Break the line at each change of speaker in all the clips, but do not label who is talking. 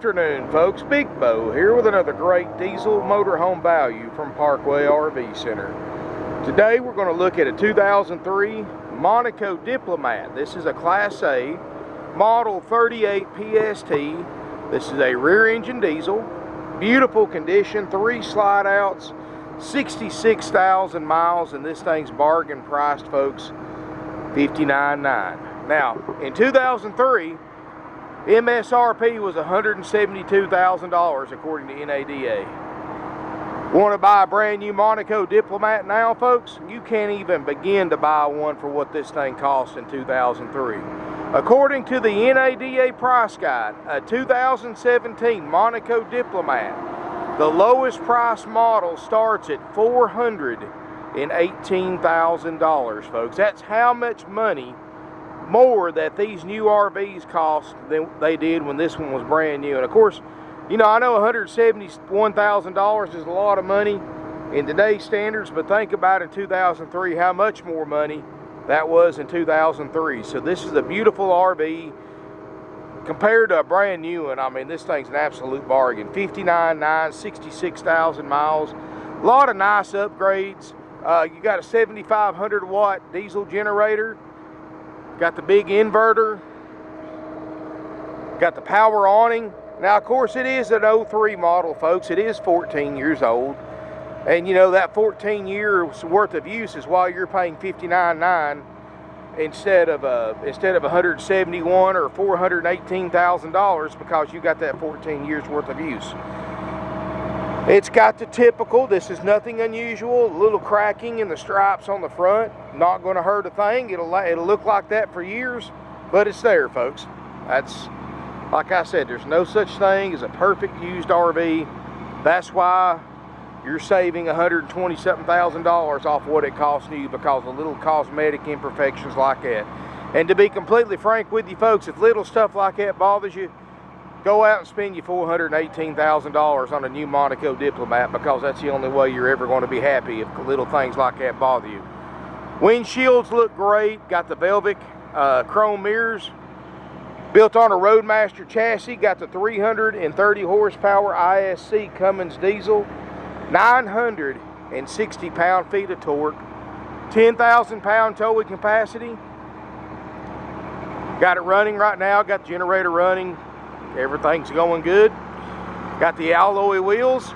afternoon, folks. Big Bo here with another great diesel motorhome value from Parkway RV Center. Today we're going to look at a 2003 Monaco Diplomat. This is a Class A model 38 PST. This is a rear engine diesel, beautiful condition, 3 slide outs, 66,000 miles, and this thing's bargain priced, folks, $59,900. Now, in 2003, MSRP was $172,000 according to NADA. Want to buy a brand new Monaco Diplomat now, folks? You can't even begin to buy one for what this thing cost in 2003. According to the NADA price guide, a 2017 Monaco Diplomat, the lowest price model starts at $418,000, folks. That's how much money more that these new RVs cost than they did when this one was brand new. And of course, you know, I know $171,000 is a lot of money in today's standards, but think about in 2003 how much more money that was in 2003. So this is a beautiful RV compared to a brand new one. I mean, this thing's an absolute bargain. $59,900, 66,000 miles. A lot of nice upgrades. You got a 7,500 watt diesel generator. Got the big inverter. Got the power awning. Now, of course, it is an 03 model, folks. It is 14 years old. And, you know, that 14 years worth of use is why you're paying $59,900 instead of $171,000 or $418,000 because you got that 14 years worth of use. It's got the typical, this is nothing unusual, a little cracking in the stripes on the front. Not going to hurt a thing. It'll look like that for years, but it's there, folks. That's, like I said, there's no such thing as a perfect used RV. That's why you're saving $120-something off what it costs you, because of little cosmetic imperfections like that. And to be completely frank with you, folks, if little stuff like that bothers you, go out and spend your $418,000 on a new Monaco Diplomat, because that's the only way you're ever going to be happy if little things like that bother you. Windshields look great. Got the velvet chrome mirrors. Built on a Roadmaster chassis. Got the 330 horsepower ISC Cummins diesel. 960 pound-feet of torque. 10,000 pound towing capacity. Got it running right now. Got the generator running. Everything's going good. Got the alloy wheels.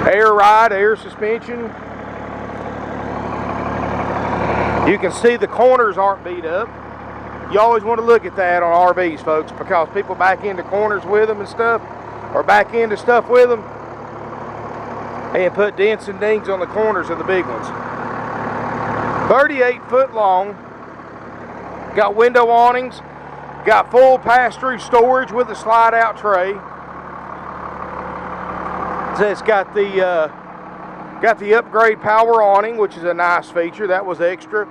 Air ride, air suspension. You can see the corners aren't beat up. You always want to look at that on RVs, folks, because people back into corners with them and stuff, or back into stuff with them, and put dents and dings on the corners of the big ones. 38 foot long. Got window awnings, got full pass-through storage with a slide-out tray. It's got the upgrade power awning, which is a nice feature. That was extra.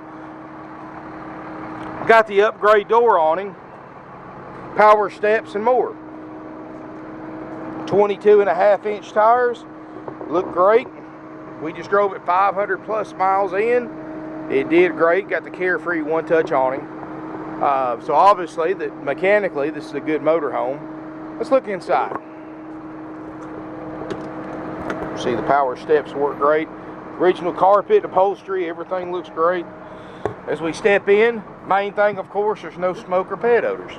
Got the upgrade door awning, power steps, and more. 22.5-inch tires, look great. We just drove it 500 plus miles in. It did great. Got the Carefree one-touch awning. So obviously, mechanically, this is a good motorhome. Let's look inside. See, the power steps work great. Original carpet, upholstery, everything looks great. As we step in, main thing, of course, there's no smoke or pet odors.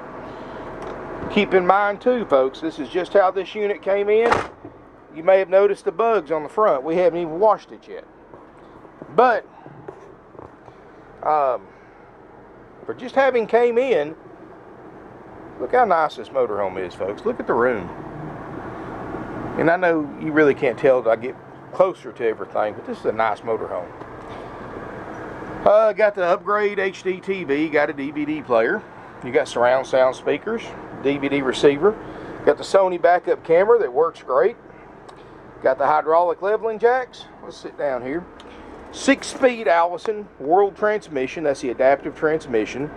Keep in mind, too, folks, this is just how this unit came in. You may have noticed the bugs on the front. We haven't even washed it yet. But for just having came in, look how nice this motorhome is, folks. Look at the room. And I know you really can't tell till I get closer to everything, but this is a nice motorhome. Got the upgrade HD TV, got a DVD player. You got surround sound speakers, DVD receiver. Got the Sony backup camera that works great. Got the Hydralic Leveling Jacks. Let's sit down here. 6-speed Allison world transmission. That's the adaptive transmission.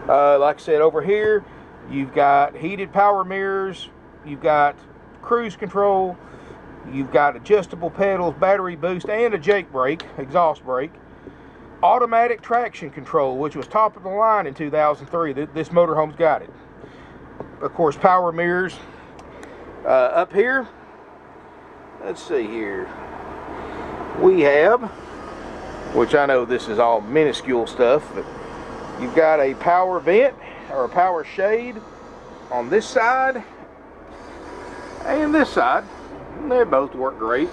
Like I said, over here you've got heated power mirrors, you've got cruise control, you've got adjustable pedals, battery boost, and a jake brake, exhaust brake. Automatic traction control, which was top of the line in 2003. This motorhome's got it. Of course, power mirrors. Up here, let's see here, we have, which I know this is all minuscule stuff, but you've got a power vent or a power shade on this side and this side. And they both work great.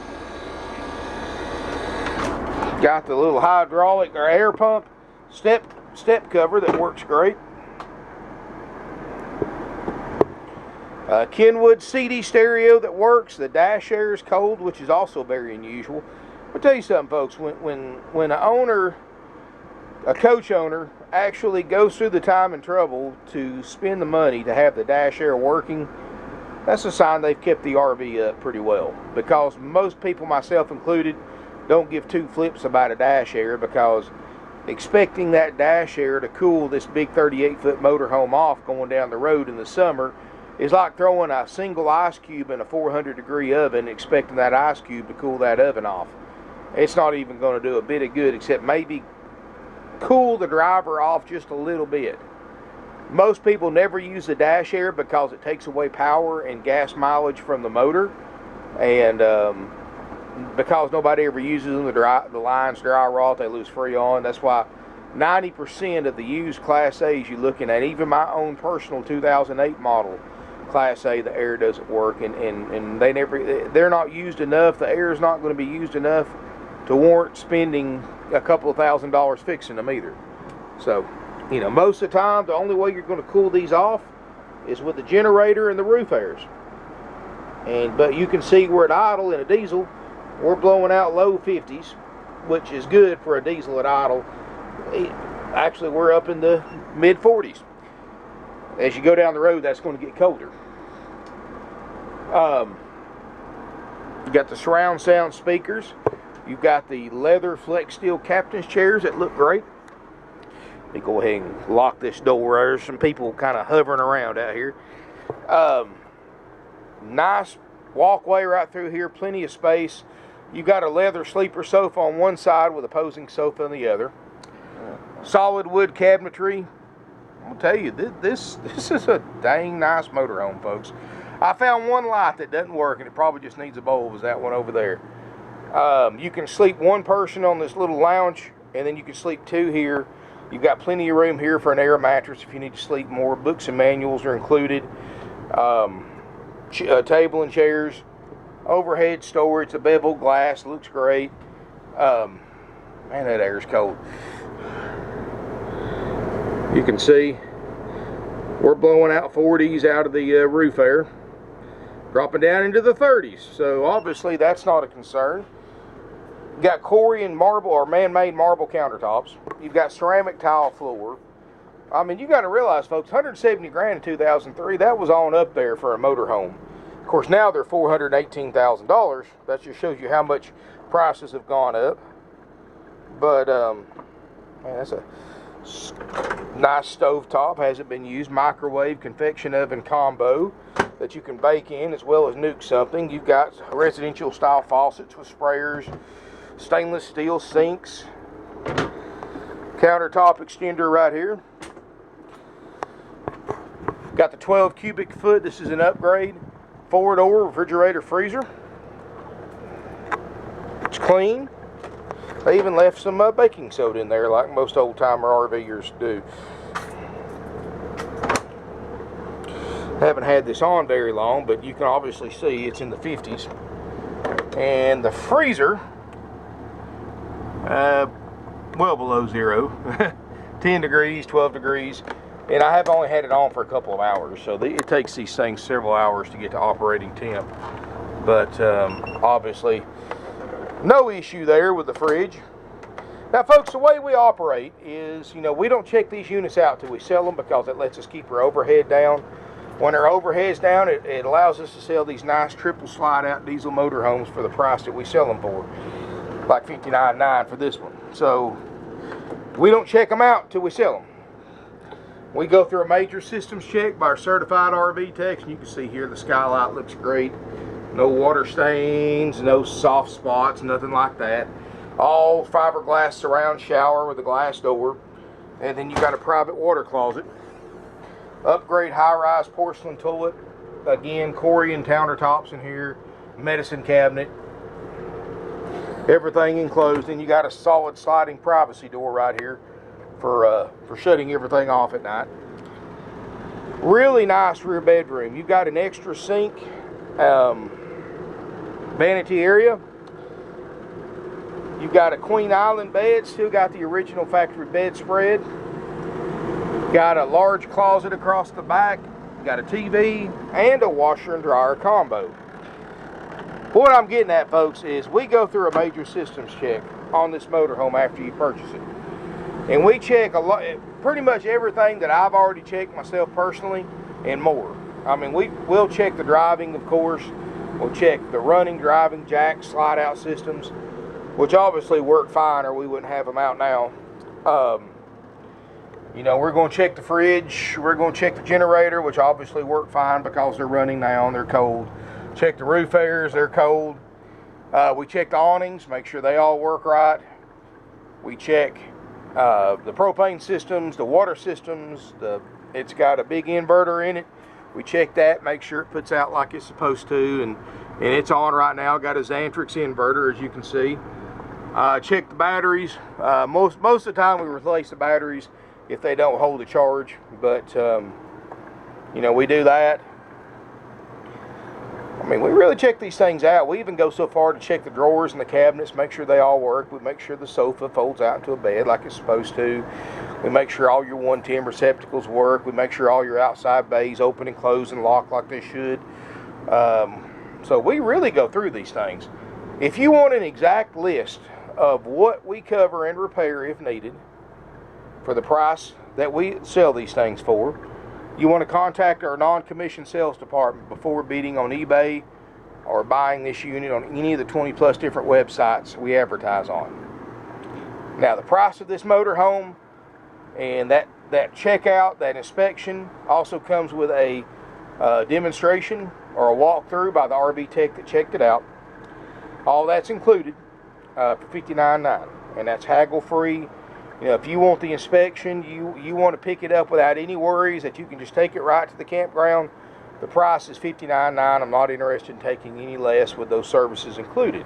Got the little hydraulic or air pump step cover that works great. Kenwood CD stereo that works. The dash air is cold, which is also very unusual. I'll tell you something, folks. When a coach owner actually goes through the time and trouble to spend the money to have the dash air working, that's a sign they've kept the RV up pretty well. Because most people, myself included, don't give two flips about a dash air, because expecting that dash air to cool this big 38-foot motorhome off going down the road in the summer is like throwing a single ice cube in a 400-degree oven, expecting that ice cube to cool that oven off. It's not even going to do a bit of good, except maybe cool the driver off just a little bit. Most people never use the dash air because it takes away power and gas mileage from the motor, and because nobody ever uses them, the lines dry rot, they lose freon. That's why 90% of the used Class A's you're looking at, even my own personal 2008 model Class A, the air doesn't work, and they're not used enough. The air is not going to be used enough to warrant spending a couple of $1,000s fixing them either. So, you know, most of the time, the only way you're going to cool these off is with the generator and the roof airs. But you can see we're at idle in a diesel. We're blowing out low 50s, which is good for a diesel at idle. Actually, we're up in the mid 40s. As you go down the road, that's going to get colder. You got the surround sound speakers. You've got the leather flex steel captain's chairs that look great. Let me go ahead and lock this door. There's some people kind of hovering around out here. Nice walkway right through here, plenty of space. You've got a leather sleeper sofa on one side with opposing sofa on the other. Solid wood cabinetry. I'll tell you, this is a dang nice motorhome, folks. I found one light that doesn't work, and it probably just needs a bulb, is that one over there. You can sleep one person on this little lounge, and then you can sleep two here. You've got plenty of room here for an air mattress if you need to sleep more. Books and manuals are included. Table and chairs. Overhead storage. The bevel glass looks great. Man, that air's cold. You can see we're blowing out 40s out of the roof air, dropping down into the 30s. So obviously that's not a concern. You've got Corian marble or man-made marble countertops. You've got ceramic tile floor. I mean, you got to realize, folks, 170 grand in 2003, that was on up there for a motorhome. Of course, now they're $418,000. That just shows you how much prices have gone up. But man, that's a nice stove top, hasn't been used. Microwave convection oven combo that you can bake in as well as nuke something. You've got residential style faucets with sprayers, stainless steel sinks, countertop extender right here. Got the 12 cubic foot. This is an upgrade. 4-door refrigerator freezer. It's clean. They even left some baking soda in there like most old-timer RVers do. Haven't had this on very long, but you can obviously see it's in the 50s. And the freezer, well below zero. 10 degrees, 12 degrees. And I have only had it on for a couple of hours, so it takes these things several hours to get to operating temp. But obviously, no issue there with the fridge. Now, folks, the way we operate is, you know, we don't check these units out till we sell them because it lets us keep our overhead down. When our overhead's down, it allows us to sell these nice triple slide-out diesel motorhomes for the price that we sell them for, like $59,900 for this one. So we don't check them out till we sell them. We go through a major systems check by our certified RV techs, and you can see here the skylight looks great. No water stains, no soft spots, nothing like that. All fiberglass surround shower with a glass door. And then you got a private water closet. Upgrade high-rise porcelain toilet. Again, Corian countertops in here. Medicine cabinet. Everything enclosed. And you got a solid sliding privacy door right here for shutting everything off at night. Really nice rear bedroom. You've got an extra sink, vanity area. You've got a Queen Island bed, still got the original factory bedspread. Got a large closet across the back. Got a TV and a washer and dryer combo. What I'm getting at, folks, is we go through a major systems check on this motorhome after you purchase it. And we check a lot, pretty much everything that I've already checked myself personally and more. I mean, we'll check the driving, of course. We'll check the running, driving, jack, slide out systems, which obviously work fine or we wouldn't have them out now. You know, we're going to check the fridge. We're going to check the generator, which obviously work fine because they're running now and they're cold. Check the roof airs, they're cold. We check the awnings, make sure they all work right. We check the propane systems, the water systems. It's got a big inverter in it. We check that, make sure it puts out like it's supposed to, and it's on right now. Got a Xantrix inverter, as you can see. Check the batteries. Most of the time we replace the batteries if they don't hold a charge, but you know, we do that. I mean, we really check these things out. We even go so far to check the drawers and the cabinets, make sure they all work. We make sure the sofa folds out into a bed like it's supposed to. We make sure all your 110 receptacles work. We make sure all your outside bays open and close and lock like they should. So we really go through these things. If you want an exact list of what we cover and repair if needed for the price that we sell these things for, you want to contact our non-commissioned sales department before bidding on eBay or buying this unit on any of the 20 plus different websites we advertise on. Now, the price of this motorhome and that checkout, that inspection, also comes with a demonstration or a walkthrough by the RV tech that checked it out. All that's included for $59.9, and that's haggle free. You know, if you want the inspection, you want to pick it up without any worries that you can just take it right to the campground, the price is $59.9. I'm not interested in taking any less with those services included.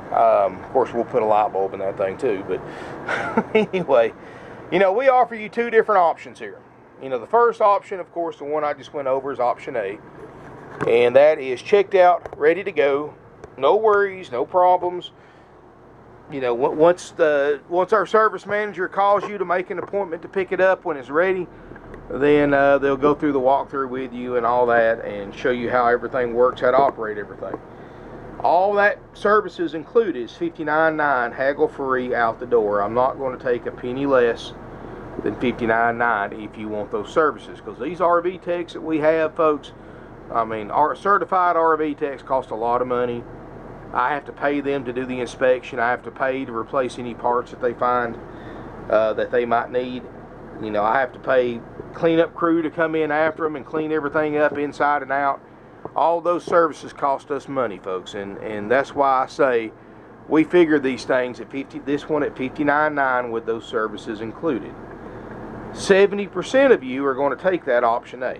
Of course, we'll put a light bulb in that thing too, but anyway, you know, we offer you two different options here. You know, the first option, of course, the one I just went over, is option A, and that is checked out, ready to go, no worries, no problems. You know, once our service manager calls you to make an appointment to pick it up when it's ready, then they'll go through the walkthrough with you and all that and show you how everything works, how to operate everything. All that services included is $59.9, haggle free out the door. I'm not going to take a penny less than $59.9 if you want those services, because these RV techs that we have, folks, I mean, our certified RV techs cost a lot of money. I have to pay them to do the inspection. I have to pay to replace any parts that they find that they might need. You know, I have to pay cleanup crew to come in after them and clean everything up inside and out. All those services cost us money, folks, and that's why I say we figure these things at this one at $59.9 with those services included. 70% of you are going to take that option A.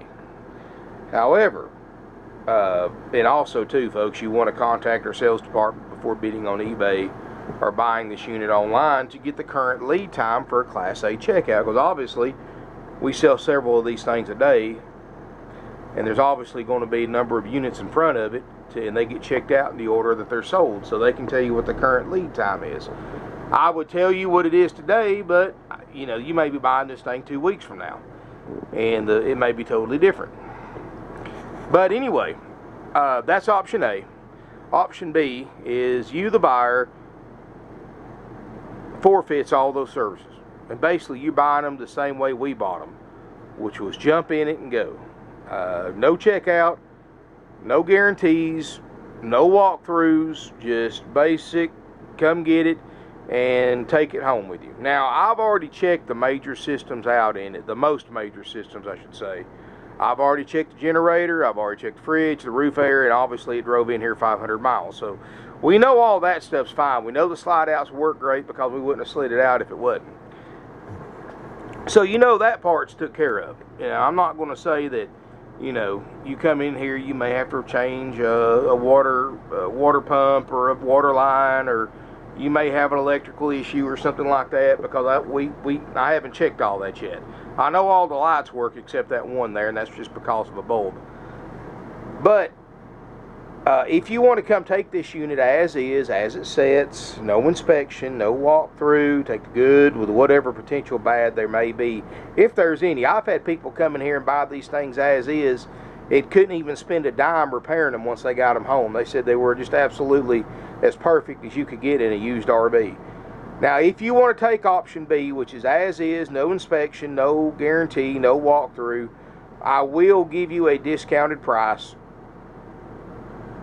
However, and also too, folks, you want to contact our sales department before bidding on eBay or buying this unit online to get the current lead time for a Class A checkout, because obviously we sell several of these things a day, and there's obviously going to be a number of units in front of it, and they get checked out in the order that they're sold, so they can tell you what the current lead time is. I would tell you what it is today, but you know, you may be buying this thing 2 weeks from now, and it may be totally different. But anyway, that's option A. Option B is you, the buyer, forfeits all those services. And basically, you're buying them the same way we bought them, which was jump in it and go. No checkout, no guarantees, no walkthroughs, just basic, come get it and take it home with you. Now, I've already checked the major systems out in it, the most major systems, I should say. I've already checked the generator, I've already checked the fridge, the roof area, and obviously it drove in here 500 miles. So we know all that stuff's fine. We know the slide outs work great because we wouldn't have slid it out if it wasn't. So you know that part's took care of. I'm not going to say that, you come in here, you may have to change a water pump or a water line, or you may have an electrical issue or something like that, because I haven't checked all that yet. I know all the lights work except that one there, and that's just because of a bulb. But if you want to come take this unit as is, as it sets, no inspection, no walkthrough, take the good with whatever potential bad there may be, if there's any. I've had people come in here and buy these things as is. It couldn't even spend a dime repairing them once they got them home. They said they were just absolutely as perfect as you could get in a used RV. Now, if you want to take option B, which is as is, no inspection, no guarantee, no walkthrough, I will give you a discounted price,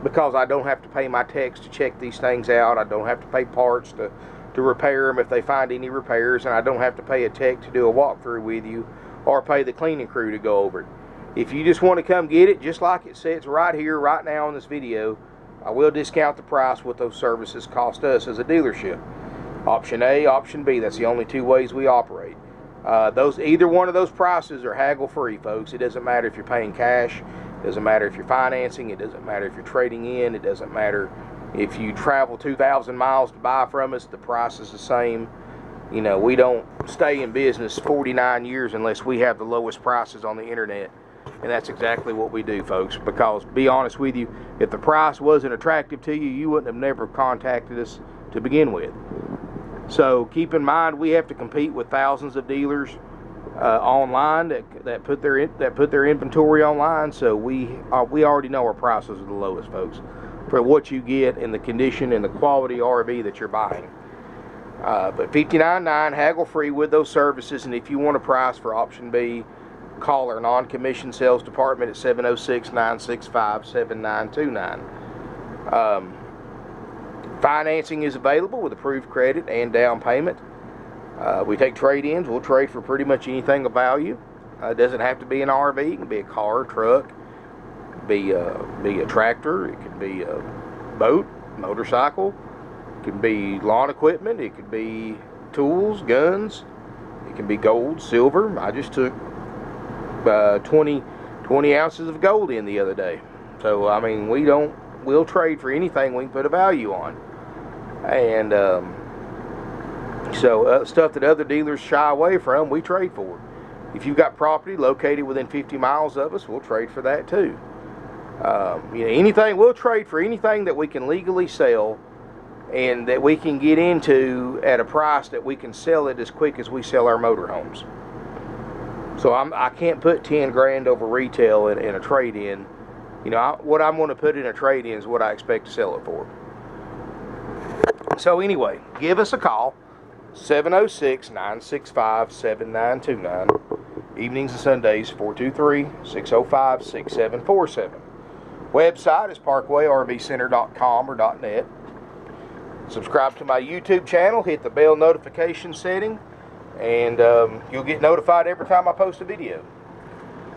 because I don't have to pay my techs to check these things out. I don't have to pay parts to repair them if they find any repairs, and I don't have to pay a tech to do a walkthrough with you, or pay the cleaning crew to go over it. If you just want to come get it, just like it says right here, right now in this video, I will discount the price what those services cost us as a dealership. Option A, option B, that's the only two ways we operate. Either one of those prices are haggle free, folks. It doesn't matter if you're paying cash. It doesn't matter if you're financing. It doesn't matter if you're trading in. It doesn't matter if you travel 2,000 miles to buy from us. The price is the same. We don't stay in business 49 years unless we have the lowest prices on the internet. And that's exactly what we do, folks. Because, be honest with you, if the price wasn't attractive to you, you wouldn't have never contacted us to begin with. So keep in mind, we have to compete with thousands of dealers online that put their inventory online. So we already know our prices are the lowest, folks, for what you get in the condition and the quality RV that you're buying. But $59.9 haggle free with those services. And if you want a price for option B, call our non-commissioned sales department at 706-965-7929. Financing is available with approved credit and down payment. We take trade-ins. We'll trade for pretty much anything of value. It doesn't have to be an RV. It can be a car, truck, be a tractor. It could be a boat, motorcycle. It can be lawn equipment. It could be tools, guns. It can be gold, silver. I just took 20 ounces of gold in the other day. So, I mean, we'll trade for anything we can put a value on. And so stuff that other dealers shy away from, we trade for. If you've got property located within 50 miles of us, we'll trade for that too. Anything, we'll trade for anything that we can legally sell and that we can get into at a price that we can sell it as quick as we sell our motorhomes. So I can't put 10 grand over retail in a trade-in. What I'm going to put in a trade-in is what I expect to sell it for. So anyway, give us a call, 706-965-7929. Evenings and Sundays, 423-605-6747. Website is parkwayrvcenter.com or .net. Subscribe to my YouTube channel, hit the bell notification setting, and you'll get notified every time I post a video,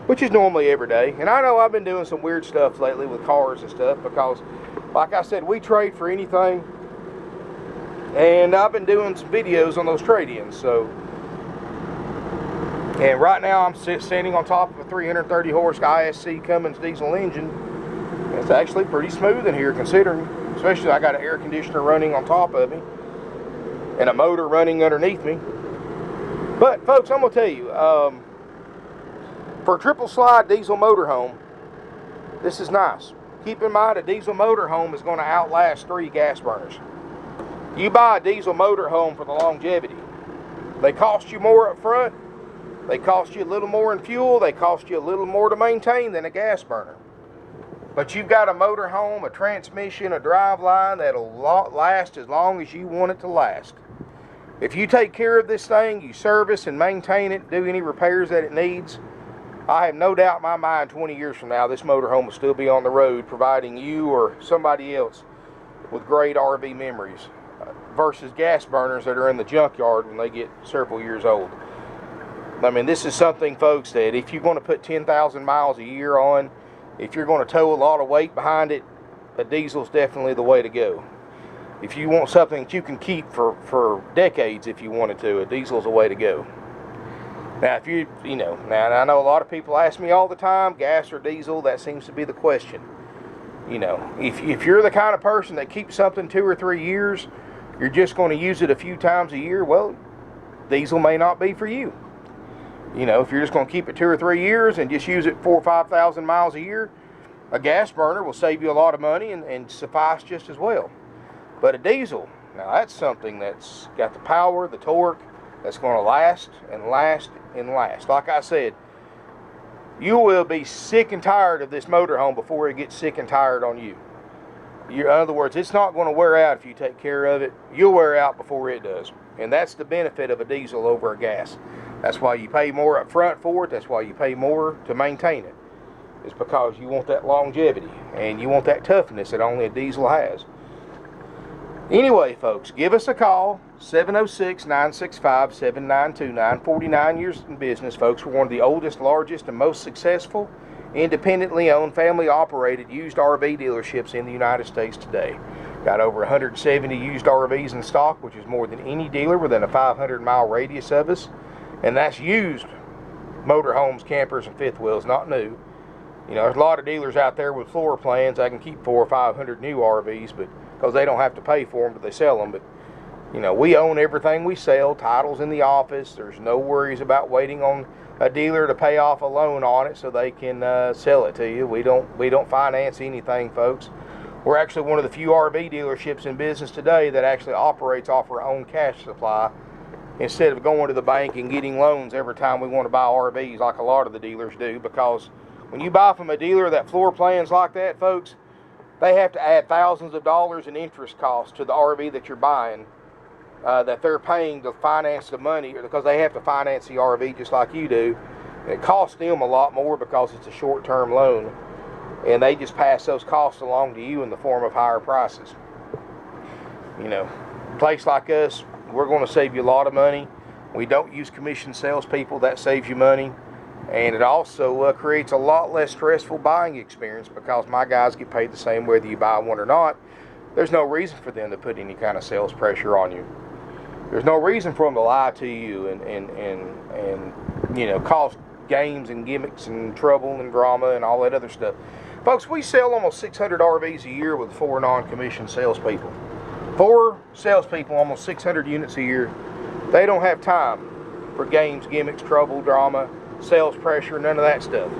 which is normally every day. And I know I've been doing some weird stuff lately with cars and stuff because, like I said, we trade for anything, and I've been doing some videos on those trade-ins. So, and right now I'm standing on top of a 330 horse ISC Cummins diesel engine. It's actually pretty smooth in here, considering, especially I got an air conditioner running on top of me and a motor running underneath me. But folks, I'm gonna tell you, for a triple slide diesel motorhome, this is nice. Keep in mind, a diesel motorhome is going to outlast 3 gas burners. You buy a diesel motorhome for the longevity. They cost you more up front. They cost you a little more in fuel. They cost you a little more to maintain than a gas burner. But you've got a motorhome, a transmission, a drive line that'll last as long as you want it to last. If you take care of this thing, you service and maintain it, do any repairs that it needs, I have no doubt in my mind 20 years from now, this motorhome will still be on the road, providing you or somebody else with great RV memories, versus gas burners that are in the junkyard when they get several years old. I mean, this is something, folks, that if you're going to put 10,000 miles a year on, if you're going to tow a lot of weight behind it, a diesel's definitely the way to go. If you want something that you can keep for decades if you wanted to, a diesel's the way to go. Now, if now I know a lot of people ask me all the time, gas or diesel, that seems to be the question. If you're the kind of person that keeps something 2 or 3 years, you're just going to use it a few times a year, well, diesel may not be for you. If you're just going to keep it 2 or 3 years and just use it 4,000 or 5,000 miles a year, a gas burner will save you a lot of money and suffice just as well. But a diesel, now that's something that's got the power, the torque, that's going to last and last and last. Like I said, you will be sick and tired of this motorhome before it gets sick and tired on you. In other words, it's not going to wear out if you take care of it. You'll wear out before it does. And that's the benefit of a diesel over a gas. That's why you pay more up front for it. That's why you pay more to maintain it. It's because you want that longevity and you want that toughness that only a diesel has. Anyway, folks, give us a call, 706-965-7929. 49 years in business, folks. We're one of the oldest, largest, and most successful independently owned, family-operated used RV dealerships in the United States today. Got over 170 used RVs in stock, which is more than any dealer within a 500-mile radius of us. And that's used motorhomes, campers, and fifth wheels, not new. There's a lot of dealers out there with floor plans. I can keep 400 or 500 new RVs, but because they don't have to pay for them, but they sell them. But we own everything we sell. Titles in the office. There's no worries about waiting on a dealer to pay off a loan on it so they can sell it to you. We don't finance anything, folks. We're actually one of the few RV dealerships in business today that actually operates off our own cash supply, instead of going to the bank and getting loans every time we want to buy RVs like a lot of the dealers do. Because when you buy from a dealer that floor plans like that, folks, they have to add thousands of dollars in interest costs to the RV that you're buying, that they're paying to finance the money, or because they have to finance the RV just like you do. It costs them a lot more because it's a short-term loan, and they just pass those costs along to you in the form of higher prices. A place like us, we're going to save you a lot of money. We don't use commission salespeople. That saves you money. And it also creates a lot less stressful buying experience, because my guys get paid the same whether you buy one or not. There's no reason for them to put any kind of sales pressure on you. There's no reason for them to lie to you and cause games and gimmicks and trouble and drama and all that other stuff. Folks, we sell almost 600 RVs a year with 4 non-commissioned salespeople. 4 salespeople, almost 600 units a year. They don't have time for games, gimmicks, trouble, drama, sales pressure, none of that stuff.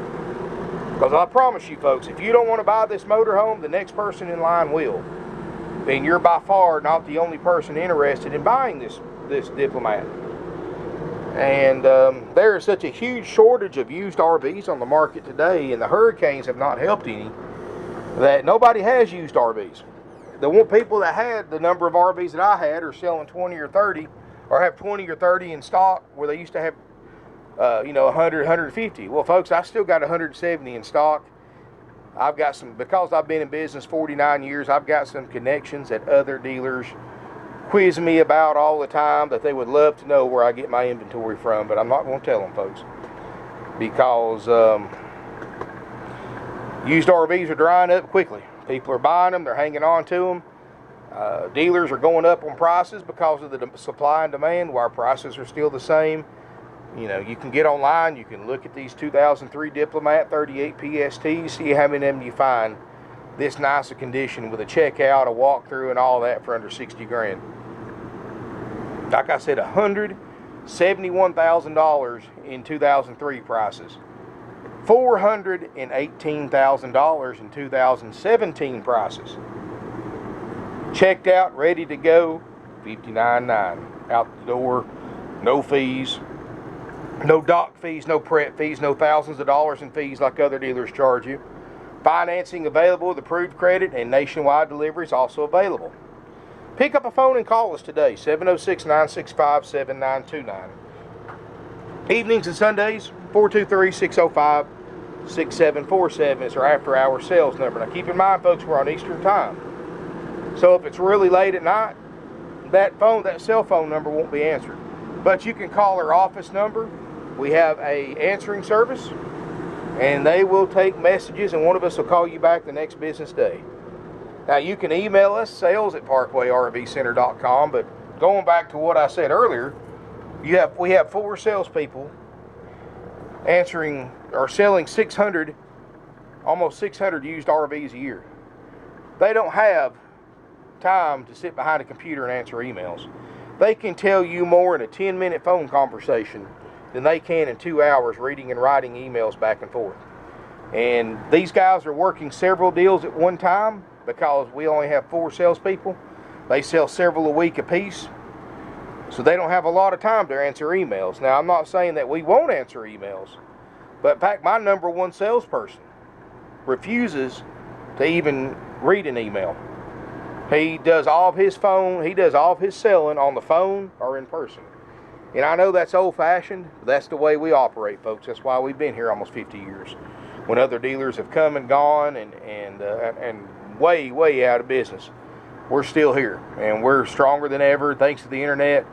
Because I promise you, folks, if you don't want to buy this motorhome, the next person in line will. Then you're by far not the only person interested in buying this Diplomat. And there is such a huge shortage of used RVs on the market today, and the hurricanes have not helped any, that nobody has used RVs. The people that had the number of RVs that I had are selling 20 or 30, or have 20 or 30 in stock, where they used to have 100, 150. Well, folks, I still got 170 in stock. I've got some, because I've been in business 49 years, I've got some connections that other dealers quiz me about all the time, that they would love to know where I get my inventory from, but I'm not going to tell them, folks, because used RVs are drying up quickly. People are buying them, they're hanging on to them. Dealers are going up on prices because of the supply and demand, while prices are still the same. You can get online, you can look at these 2003 Diplomat 38 PSTs, see how many of them you find this nice a condition with a checkout, a walkthrough, and all that for under 60 grand. Like I said, $171,000 in 2003 prices. $418,000 in 2017 prices. Checked out, ready to go, $59,900. Out the door, no fees. No dock fees, no prep fees, no thousands of dollars in fees like other dealers charge you. Financing available with approved credit, and nationwide delivery is also available. Pick up a phone and call us today, 706-965-7929. Evenings and Sundays, 423-605-6747 is our after-hour sales number. Now keep in mind, folks, we're on Eastern Time. So if it's really late at night, that cell phone number won't be answered. But you can call our office number. We have a answering service, and they will take messages, and one of us will call you back the next business day. Now you can email us, sales@parkwayrvcenter.com, but going back to what I said earlier, we have 4 salespeople answering or selling 600, almost 600 used RVs a year. They don't have time to sit behind a computer and answer emails. They can tell you more in a 10-minute phone conversation than they can in 2 hours reading and writing emails back and forth. And these guys are working several deals at one time because we only have 4 salespeople. They sell several a week apiece, so they don't have a lot of time to answer emails. Now, I'm not saying that we won't answer emails, but in fact, my #1 salesperson refuses to even read an email. He does all of his selling on the phone or in person. And I know that's old-fashioned, but that's the way we operate, folks. That's why we've been here almost 50 years. When other dealers have come and gone and way out of business, we're still here, and we're stronger than ever. Thanks to the internet,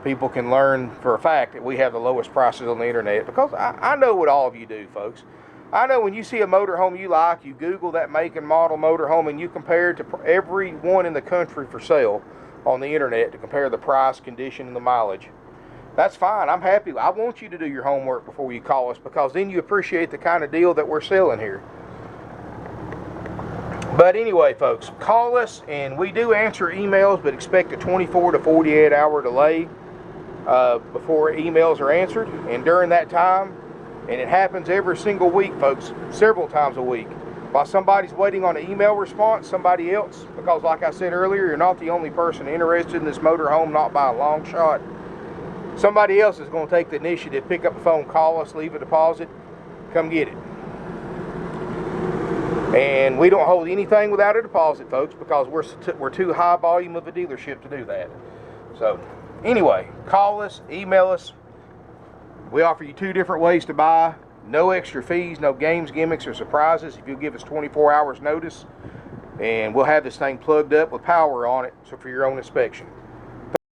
people can learn for a fact that we have the lowest prices on the internet, because I know what all of you do, folks. I know when you see a motorhome you like, you Google that make and model motorhome and you compare it to every one in the country for sale on the internet to compare the price, condition, and the mileage. That's fine. I'm happy. I want you to do your homework before you call us, because then you appreciate the kind of deal that we're selling here. But anyway, folks, call us, and we do answer emails, but expect a 24 to 48 hour delay before emails are answered. And during that time, and it happens every single week, folks, several times a week, while somebody's waiting on an email response, somebody else, because like I said earlier, you're not the only person interested in this motorhome, not by a long shot. Somebody else is going to take the initiative, pick up the phone, call us, leave a deposit, come get it. And we don't hold anything without a deposit, folks, because we're too high volume of a dealership to do that. So anyway, call us, email us. We offer you 2 different ways to buy. No extra fees, no games, gimmicks, or surprises if you'll give us 24 hours notice. And we'll have this thing plugged up with power on it, so for your own inspection.